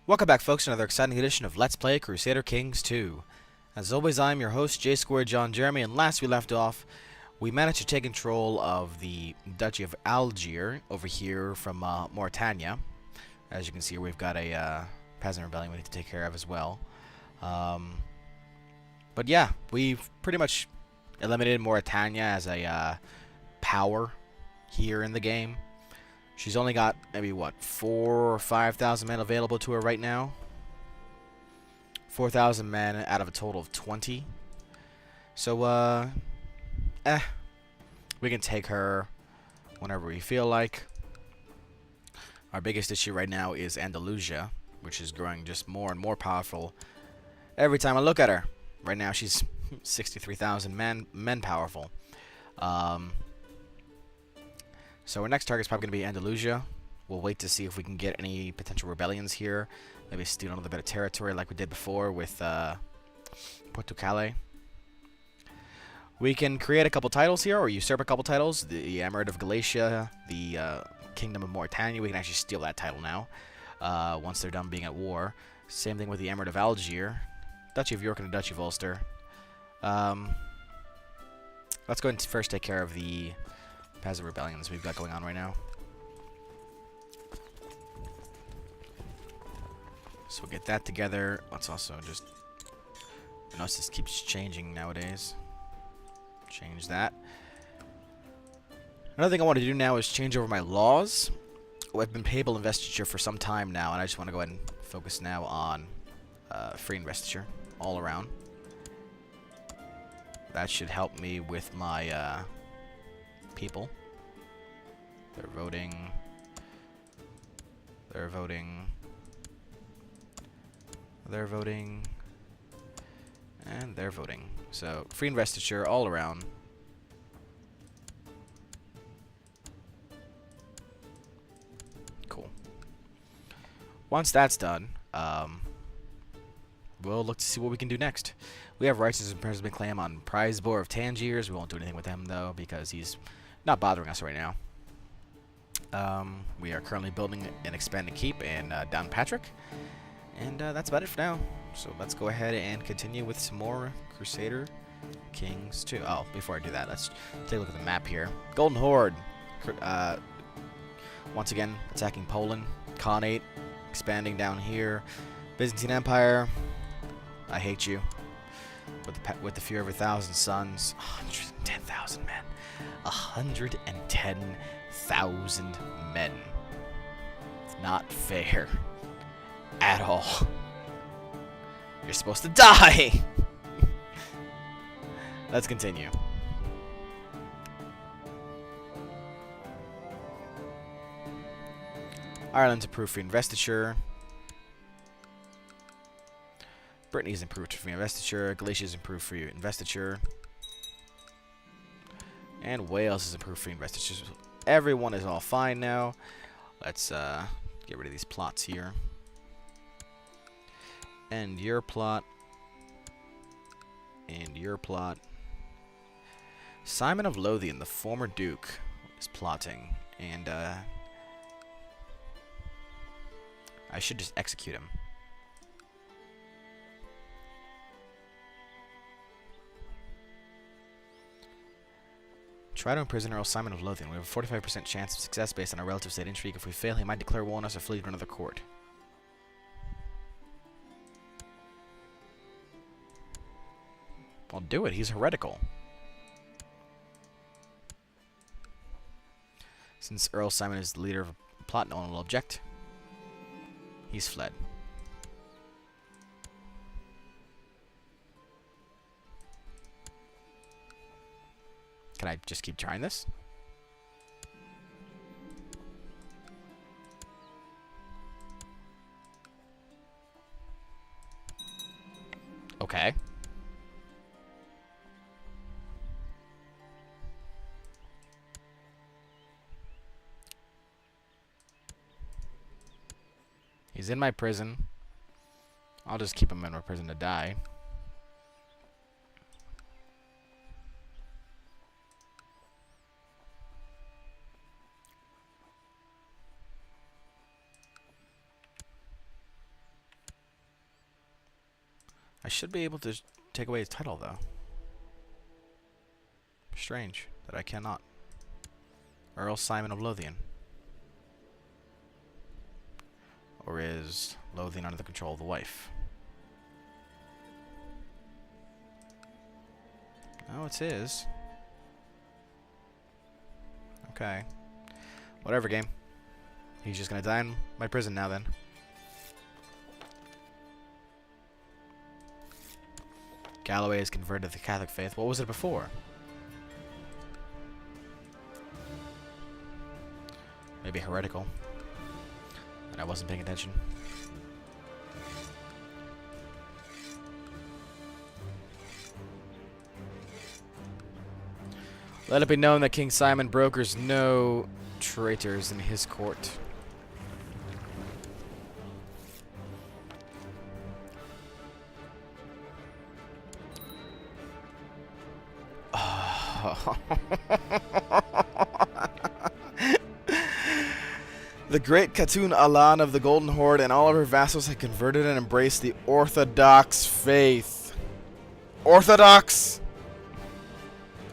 Welcome back, folks, to another exciting edition of Let's Play Crusader Kings 2. As always, I'm your host, J Squared John Jeremy, and last we left off, we managed to take control of the Duchy of Algier over here from Mauritania. As you can see, we've got a peasant rebellion we need to take care of as well. But yeah, we've pretty much eliminated Mauritania as a power here in the game. She's only got maybe, what, 4,000 or 5,000 men available to her right now. 4,000 men out of a total of 20. So, we can take her whenever we feel like. Our biggest issue right now is Andalusia, which is growing just more and more powerful every time I look at her. Right now, she's 63,000 men powerful. So our next target is probably going to be Andalusia. We'll wait to see if we can get any potential rebellions here. Maybe steal a little bit of territory like we did before with Portugal. We can create a couple titles here, or usurp a couple titles. The Emirate of Galicia, the Kingdom of Mauritania. We can actually steal that title now once they're done being at war. Same thing with the Emirate of Algier, Duchy of York, and the Duchy of Ulster. Let's go ahead and first take care of the peasant rebellions we've got going on right now. So we'll get that together. Let's also just... notice this keeps changing nowadays. Change that. Another thing I want to do now is change over my laws. I've been payable investiture for some time now, and I just want to go ahead and focus now on free investiture all around. That should help me with my people. They're voting. They're voting. They're voting. And they're voting. So, free investiture all around. Cool. Once that's done, we'll look to see what we can do next. We have rights as imprisonment claim on Prize Boar of Tangiers. We won't do anything with him, though, because he's not bothering us right now. We are currently building an expanded keep in Downpatrick. And that's about it for now. So let's go ahead and continue with some more Crusader Kings 2. Oh, before I do that, let's take a look at the map here. Golden Horde. Once again, attacking Poland. Khanate. Expanding down here. Byzantine Empire. I hate you. With the fear of 1,000 sons. 110,000 men. 110,000 men. Not fair. At all. You're supposed to die! Let's continue. Ireland's approved free investiture. Brittany's improved free investiture. Galicia's improved free investiture. And Wales is improved free investiture. Everyone is all fine now. Let's get rid of these plots here. And your plot. And your plot. Simon of Lothian, the former Duke, is plotting. And, I should just execute him. Try to imprison Earl Simon of Lothian. We have a 45% chance of success based on our relative state intrigue. If we fail, he might declare war on us or flee to another court. Well, do it. He's heretical. Since Earl Simon is the leader of a plot, no one will object. He's fled. Can I just keep trying this? Okay. He's in my prison. I'll just keep him in my prison to die. I should be able to take away his title, though. Strange that I cannot. Earl Simon of Lothian. Or is Lothian under the control of the wife? Oh, it's his. Okay. Whatever, game. He's just gonna die in my prison now, then. Galloway is converted to the Catholic faith. What was it before? Maybe heretical. And I wasn't paying attention. Let it be known that King Simon brokers no traitors in his court. The great Khatun Alan of the Golden Horde and all of her vassals had converted and embraced the Orthodox faith. Orthodox!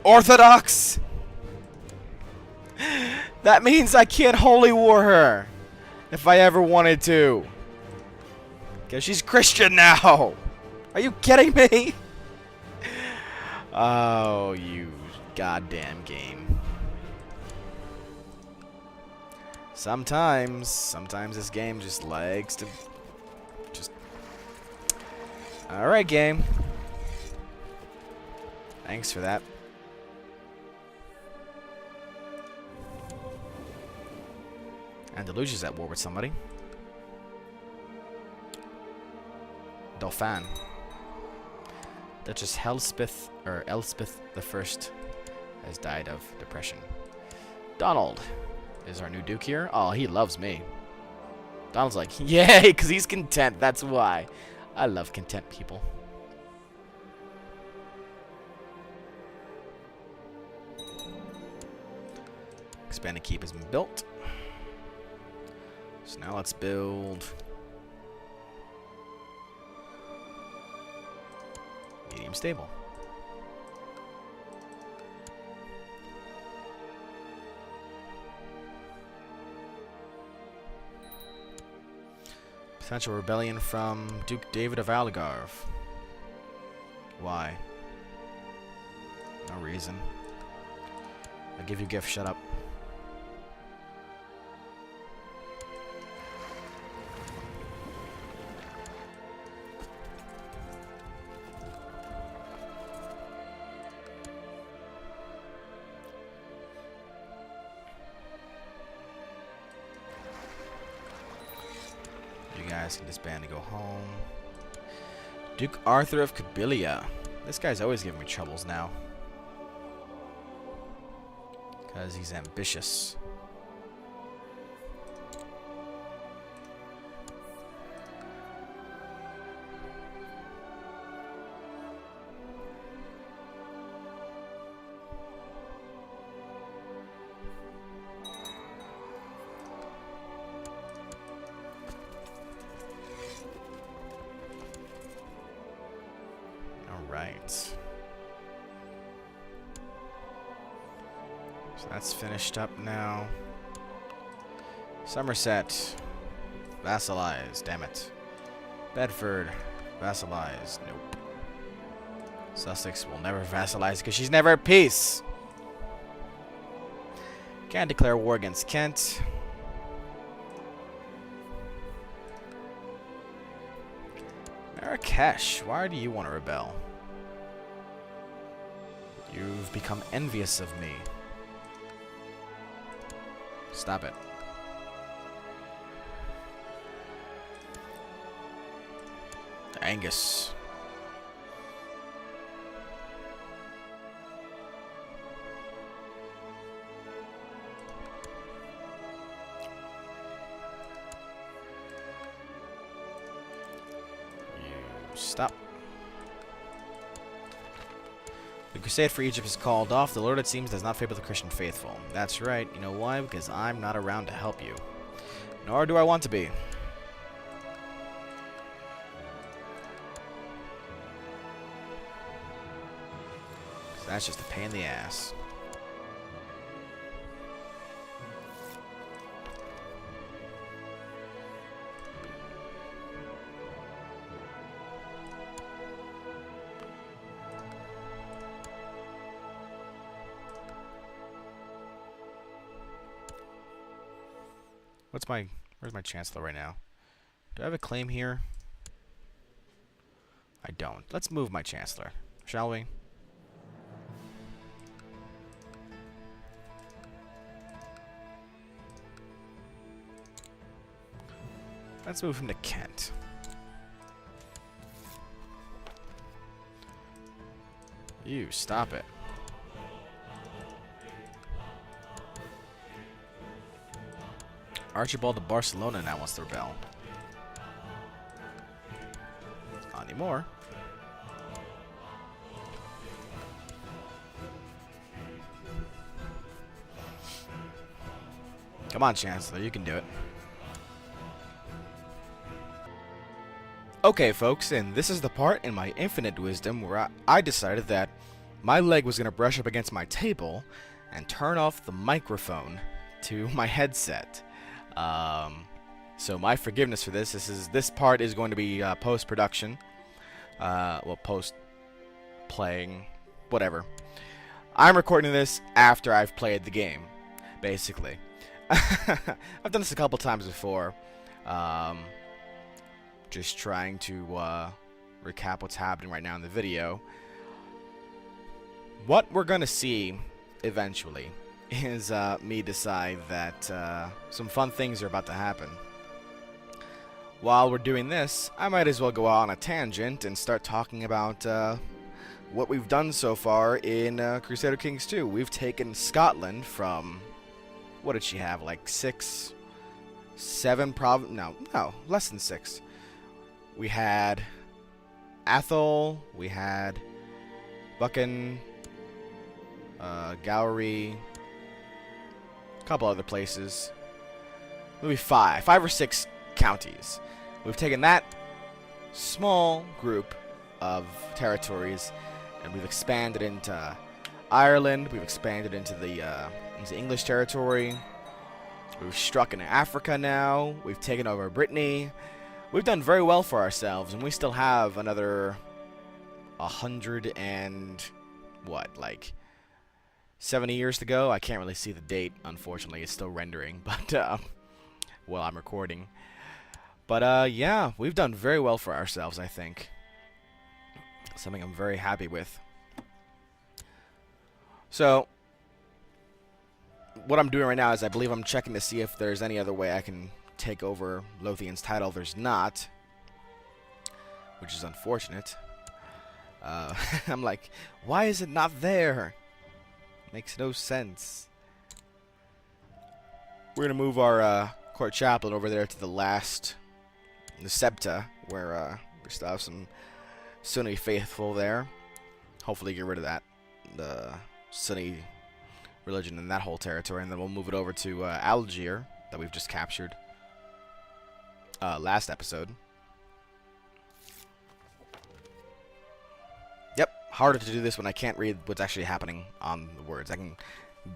Orthodox! That means I can't holy war her if I ever wanted to. Because she's Christian now. Are you kidding me? Oh, you goddamn game. Sometimes this game just likes to just... Alright, game. Thanks for that. Andalusia's at war with somebody. Dauphin. Duchess Elspeth the First has died of depression. Donald is our new duke here. Oh, he loves me. Donald's like, yay, because he's content. That's why. I love content people. Expanded keep has been built. So now let's build medium stable. Potential rebellion from Duke David of Algarve. Why? No reason. I give you a gift, shut up. Can disband and go home. Duke Arthur of Kabilia. This guy's always giving me troubles now. Because he's ambitious. Right. So that's finished up now. Somerset. Vassalized. Damn it. Bedford. Vassalized. Nope. Sussex will never vassalize because she's never at peace. Can't declare war against Kent. Marrakesh. Why do you want to rebel? You've become envious of me. Stop it. Angus. You stop. The crusade for Egypt is called off. The Lord, it seems, does not favor the Christian faithful. That's right. You know why? Because I'm not around to help you. Nor do I want to be. That's just a pain in the ass. Where's my chancellor right now? Do I have a claim here? I don't. Let's move my chancellor, shall we? Let's move him to Kent. You, stop it. Archibald of Barcelona now wants to rebel. Not anymore. Come on, Chancellor, you can do it. Okay, folks, and this is the part in my infinite wisdom where I decided that my leg was going to brush up against my table and turn off the microphone to my headset. So my forgiveness for this part is going to be post-production. Well, post-playing, whatever. I'm recording this after I've played the game, basically. I've done this a couple times before. Just trying to recap what's happening right now in the video. What we're going to see eventually is me decide that some fun things are about to happen. While we're doing this, I might as well go out on a tangent and start talking about what we've done so far in Crusader Kings 2. We've taken Scotland from, what did she have, like 6, 7 no, less than 6. We had Athol, we had Buchan, Gowrie, a couple other places. Maybe 5 or 6 counties. We've taken that small group of territories and we've expanded into Ireland. We've expanded into English territory. We've struck into Africa now. We've taken over Brittany. We've done very well for ourselves, and we still have another 100 and what, like 70 years to go. I can't really see the date, unfortunately. It's still rendering, but well, I'm recording. But yeah, we've done very well for ourselves, I think. Something I'm very happy with. So what I'm doing right now is I believe I'm checking to see if there's any other way I can take over Lothian's title. There's not, which is unfortunate. I'm like, why is it not there? Makes no sense. We're gonna move our court chaplain over there to the Septa, where we still have some Sunni faithful there. Hopefully get rid of the Sunni religion in that whole territory, and then we'll move it over to Algier that we've just captured last episode. Yep, harder to do this when I can't read what's actually happening on the words. I can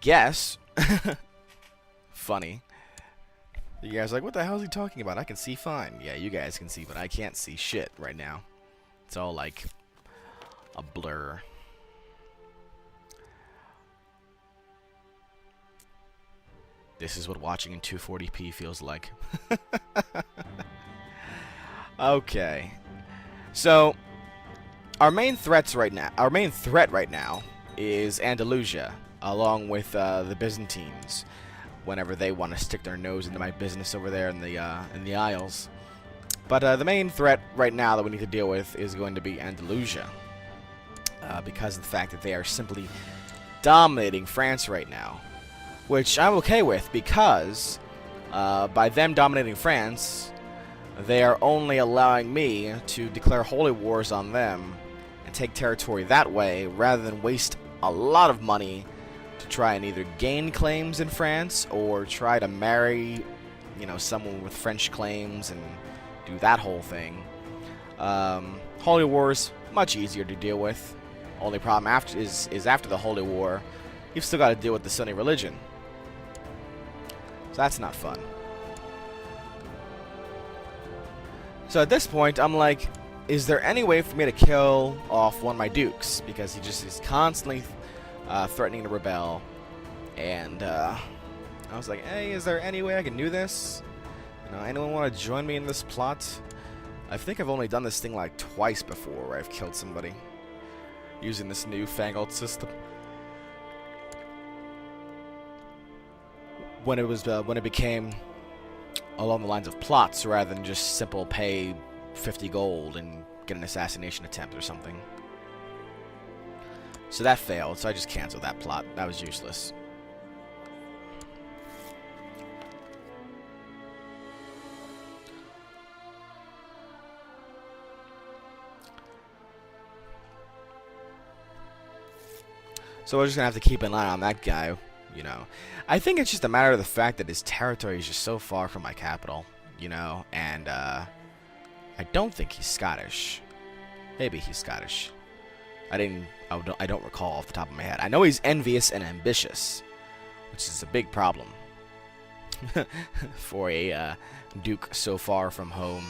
guess. Funny. You guys are like, what the hell is he talking about? I can see fine. Yeah, you guys can see, but I can't see shit right now. It's all like a blur. This is what watching in 240p feels like. Okay. So, our main threat right now is Andalusia, along with the Byzantines, whenever they want to stick their nose into my business over there in the Isles. But the main threat right now that we need to deal with is going to be Andalusia, because of the fact that they are simply dominating France right now. Which I'm okay with, because by them dominating France, they are only allowing me to declare holy wars on them and take territory that way, rather than waste a lot of money to try and either gain claims in France or try to marry, you know, someone with French claims and do that whole thing. Holy wars, much easier to deal with. Only problem is after the Holy War, you've still got to deal with the Sunni religion. So that's not fun. So at this point, I'm like, is there any way for me to kill off one of my dukes? Because he just is constantly threatening to rebel. And I was like, hey, is there any way I can do this? You know, anyone want to join me in this plot? I think I've only done this thing like twice before where I've killed somebody using this newfangled system. When it became along the lines of plots rather than just simple pay 50 gold and get an assassination attempt or something. So that failed, so I just canceled that plot. That was useless. So we're just gonna have to keep an eye on that guy, you know. I think it's just a matter of the fact that his territory is just so far from my capital, you know, and I don't think he's Scottish. Maybe he's Scottish. I don't recall off the top of my head. I know he's envious and ambitious, which is a big problem for a duke so far from home.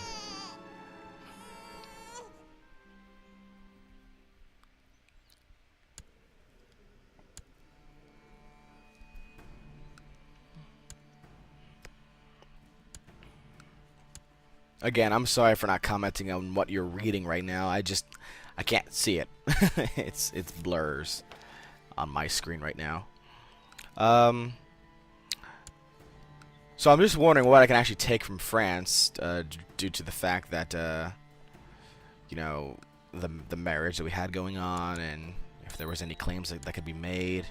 Again, I'm sorry for not commenting on what you're reading right now. I can't see it. It's blurs on my screen right now. So I'm just wondering what I can actually take from France due to the fact that you know, the marriage that we had going on, and if there was any claims that could be made.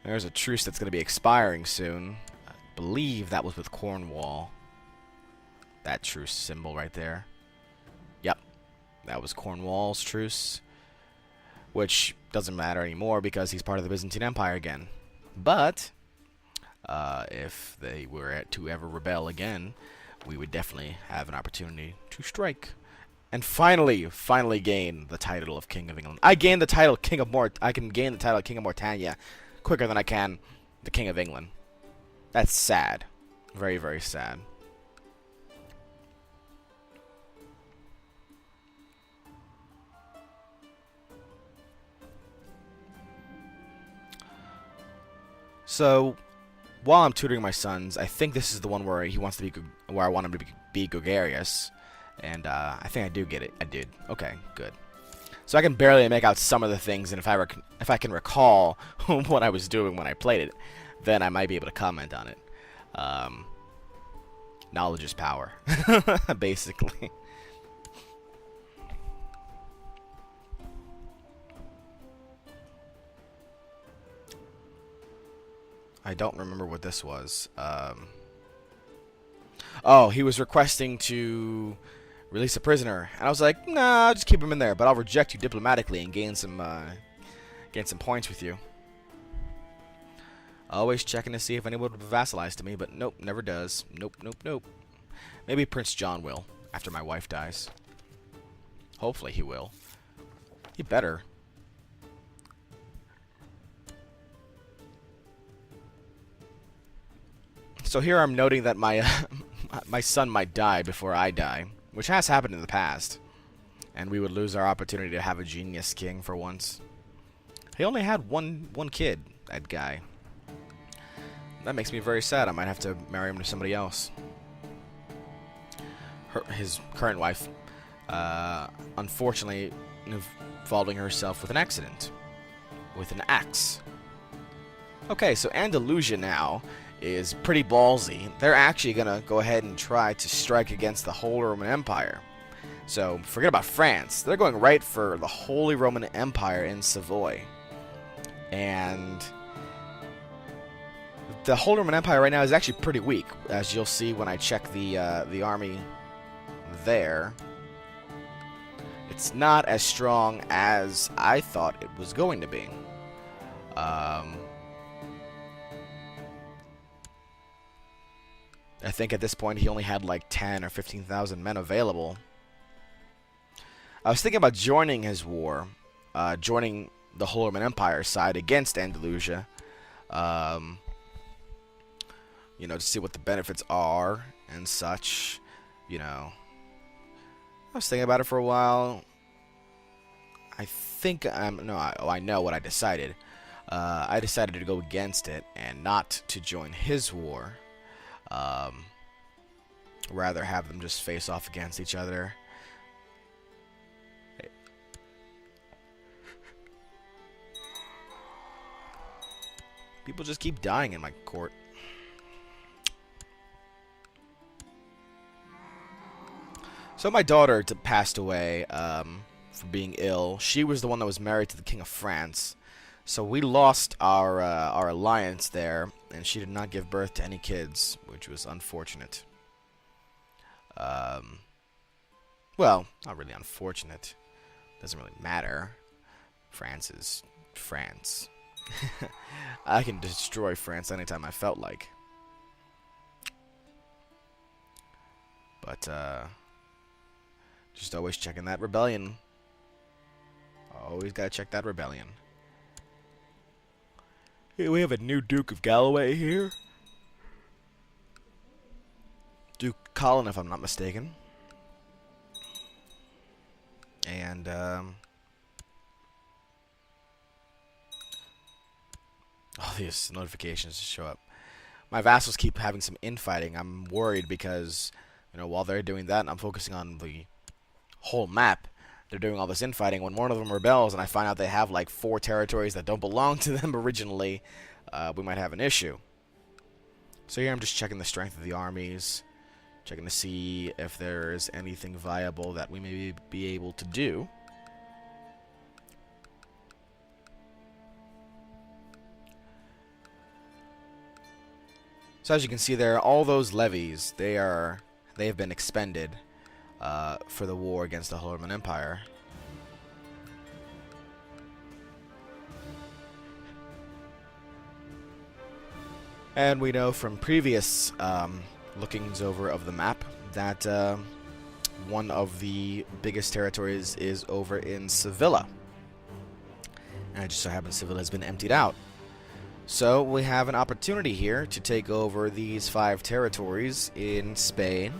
There's a truce that's going to be expiring soon. I believe that was with Cornwall. That truce symbol right there. Yep, that was Cornwall's truce, which doesn't matter anymore because he's part of the Byzantine Empire again. But if they were to ever rebel again, we would definitely have an opportunity to strike and finally gain the title of King of England. I can gain the title of King of Mortania quicker than I can the King of England. That's sad. Very, very sad. So, while I'm tutoring my sons, I think this is the one where he wants to be, where I want him to be gregarious, and I think I do get it. I did. Okay, good. So I can barely make out some of the things, and if I can recall what I was doing when I played it, then I might be able to comment on it. Knowledge is power, basically. I don't remember what this was. Oh, he was requesting to release a prisoner, and I was like, nah, I'll just keep him in there, but I'll reject you diplomatically and gain some points with you. Always checking to see if anyone would vassalize to me, but nope, never does. Nope, nope, nope. Maybe Prince John will, after my wife dies. Hopefully he will. He better. So here I'm noting that my my son might die before I die, which has happened in the past, and we would lose our opportunity to have a genius king for once. He only had one kid, that guy. That makes me very sad. I might have to marry him to somebody else. His current wife, unfortunately, involving herself with an accident, with an axe. Okay, so Andalusia now is pretty ballsy. They're actually gonna go ahead and try to strike against the Holy Roman Empire. So forget about France. They're going right for the Holy Roman Empire in Savoy. And the Holy Roman Empire right now is actually pretty weak, as you'll see when I check the army there. It's not as strong as I thought it was going to be. I think at this point he only had like 10 or 15,000 men available. I was thinking about joining his war, joining the Holy Roman Empire side against Andalusia. You know, to see what the benefits are and such. You know, I was thinking about it for a while. I think I know what I decided. I decided to go against it and not to join his war. Rather have them just face off against each other. People just keep dying in my court. So my daughter passed away from being ill. She was the one that was married to the King of France. So we lost our alliance there, and she did not give birth to any kids, which was unfortunate. Well, not really unfortunate. Doesn't really matter. France is France. I can destroy France anytime I felt like. But, just always checking that rebellion. Always gotta check that rebellion. Hey, we have a new Duke of Galloway here. Duke Colin, if I'm not mistaken. And, all these notifications just show up. My vassals keep having some infighting. I'm worried because, you know, while they're doing that, and I'm focusing on the whole map, they're doing all this infighting. When one of them rebels and I find out they have like 4 territories that don't belong to them originally, we might have an issue. So here I'm just checking the strength of the armies, checking to see if there's anything viable that we may be able to do. So as you can see there, all those levies, they have been expended for the war against the Holy Roman Empire. And we know from previous lookings over of the map that one of the biggest territories is over in Sevilla. And it just so happens Sevilla has been emptied out. So we have an opportunity here to take over these 5 territories in Spain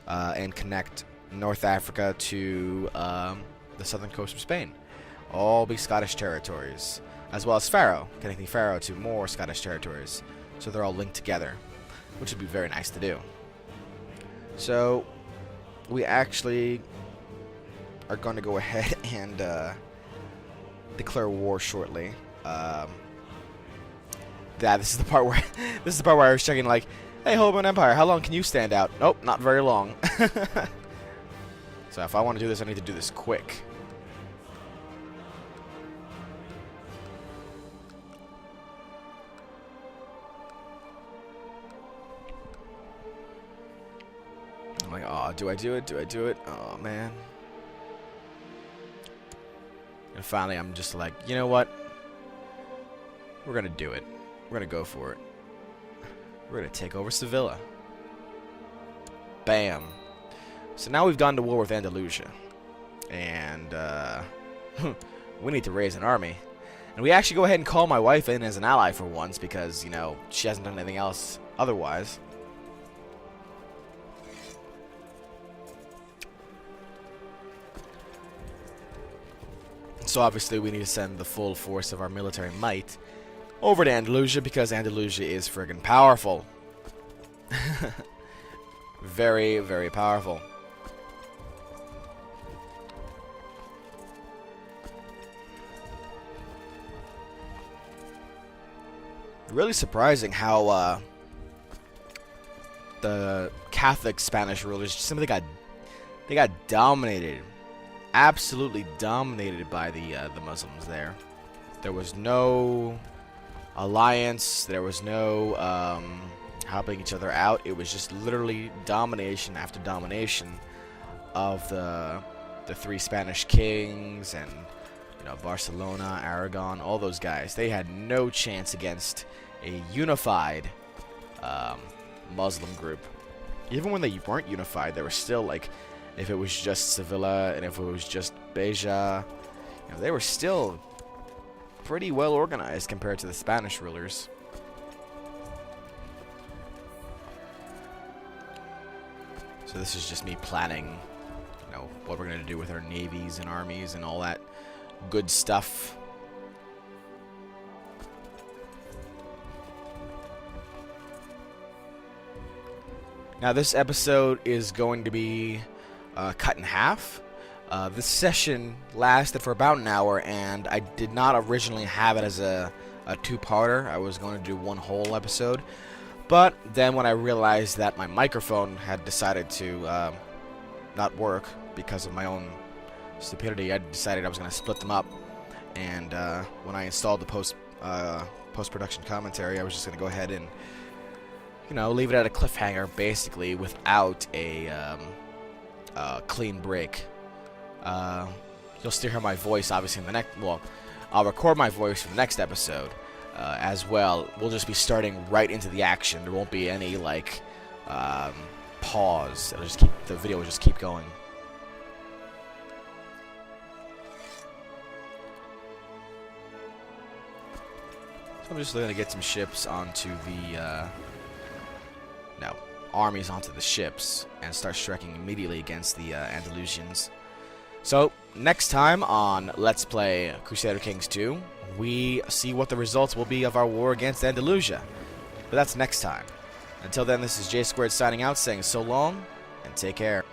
and connect North Africa to the southern coast of Spain. All be Scottish territories, as well as Faro, connecting Faro to more Scottish territories. So they're all linked together, which would be very nice to do. So we actually are going to go ahead and declare war shortly. Yeah, this is the part where I was checking, like, hey, Holy Roman Empire, how long can you stand out? Nope, not very long. So if I want to do this, I need to do this quick. I'm like, oh, do I do it? Do I do it? Oh, man. And finally, I'm just like, you know what? We're going to do it. We're going to go for it. We're going to take over Sevilla. Bam. So now we've gone to war with Andalusia. And, we need to raise an army. And we actually go ahead and call my wife in as an ally for once because, you know, she hasn't done anything else otherwise. So obviously we need to send the full force of our military might over to Andalusia because Andalusia is friggin' powerful. Very, very powerful. Really surprising how the Catholic Spanish rulers simply got dominated, absolutely dominated by the Muslims there. There was no alliance. There was no helping each other out. It was just literally domination after domination of the 3 Spanish kings and, you know, Barcelona, Aragon, all those guys. They had no chance against a unified Muslim group. Even when they weren't unified, they were still like, if it was just Sevilla and if it was just Beja, You know, they were still pretty well organized compared to the Spanish rulers. So this is just me planning, you know, what we're going to do with our navies and armies and all that good stuff. Now this episode is going to be cut in half. This session lasted for about an hour, and I did not originally have it as a two-parter. I was going to do one whole episode. But then when I realized that my microphone had decided to not work because of my own stupidity, I decided I was going to split them up. And when I installed the post-production commentary, I was just going to go ahead and, you know, leave it at a cliffhanger, basically, without a clean break. You'll still hear my voice, obviously, in the next... Well, I'll record my voice for the next episode. As well. We'll just be starting right into the action. There won't be any like pause. The video will just keep going. So I'm just going to get some ships onto the armies onto the ships and start striking immediately against the Andalusians. So next time on Let's Play Crusader Kings 2, we see what the results will be of our war against Andalusia. But that's next time. Until then, this is J Squared signing out, saying so long, and take care.